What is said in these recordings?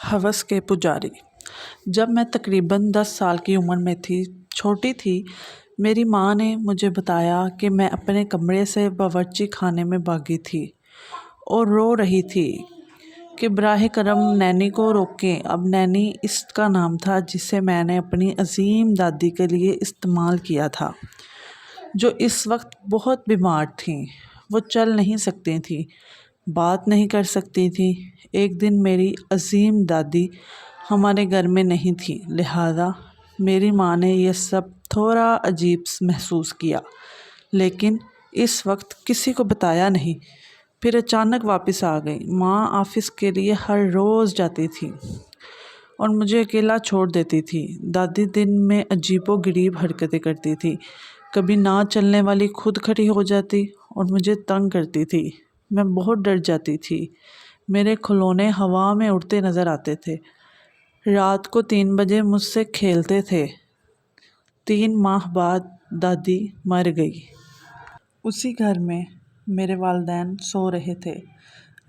हवस के पुजारी। जब मैं तकरीबन 10 साल की उम्र में छोटी थी, मेरी माँ ने मुझे बताया कि मैं अपने कमरे से बावर्ची खाने में भागी थी और रो रही थी कि बराह करम नैनी को रोकें। अब नैनी इसका नाम था जिसे मैंने अपनी अजीम दादी के लिए इस्तेमाल किया था, जो इस वक्त बहुत बीमार थीं। वो चल नहीं सकती थीं, बात नहीं कर सकती थी। एक दिन मेरी अजीम दादी हमारे घर में नहीं थी, लिहाजा मेरी माँ ने यह सब थोड़ा अजीब महसूस किया, लेकिन इस वक्त किसी को बताया नहीं। फिर अचानक वापस आ गई। माँ ऑफिस के लिए हर रोज़ जाती थी और मुझे अकेला छोड़ देती थी। दादी दिन में अजीबोगरीब हरकतें करती थी। कभी ना चलने वाली खुद खड़ी हो जाती और मुझे तंग करती थी। मैं बहुत डर जाती थी। मेरे खिलौने हवा में उड़ते नज़र आते थे। रात को 3 बजे मुझसे खेलते थे। 3 माह बाद दादी मर गई। उसी घर में मेरे वालिदैन सो रहे थे।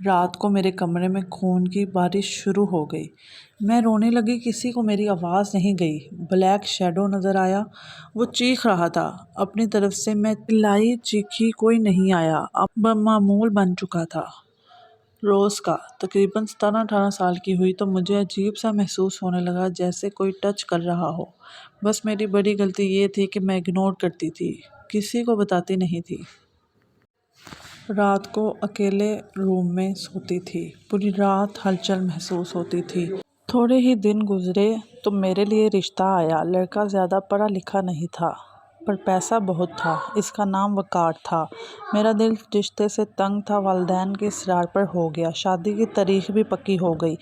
रात को मेरे कमरे में खून की बारिश शुरू हो गई। मैं रोने लगी, किसी को मेरी आवाज़ नहीं गई। ब्लैक शैडो नज़र आया, वो चीख रहा था। अपनी तरफ से मैं चिल्लाई, चीखी, कोई नहीं आया। अब मामूल बन चुका था। रोज़ का तकरीबन 17-18 साल की हुई तो मुझे अजीब सा महसूस होने लगा, जैसे कोई टच कर रहा हो। बस मेरी बड़ी गलती ये थी कि मैं इग्नोर करती थी, किसी को बताती नहीं थी। रात को अकेले रूम में सोती थी। पूरी रात हलचल महसूस होती थी। थोड़े ही दिन गुजरे तो मेरे लिए रिश्ता आया। लड़का ज़्यादा पढ़ा लिखा नहीं था, पर पैसा बहुत था। इसका नाम वकार था। मेरा दिल रिश्ते से तंग था। वालिदैन के इसरार पर हो गया। शादी की तारीख भी पक्की हो गई।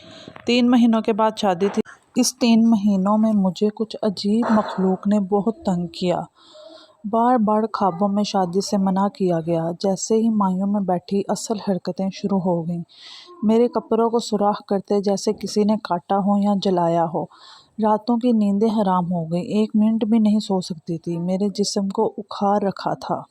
3 महीनों के बाद शादी थी। इस 3 महीनों में मुझे कुछ अजीब मखलूक ने बहुत तंग किया। बार बार ख्वाबों में शादी से मना किया गया। जैसे ही मायूं में बैठी, असल हरकतें शुरू हो गईं। मेरे कपड़ों को सुराख करते जैसे किसी ने काटा हो या जलाया हो। रातों की नींदें हराम हो गई। 1 मिनट भी नहीं सो सकती थी। मेरे जिस्म को उखाड़ रखा था।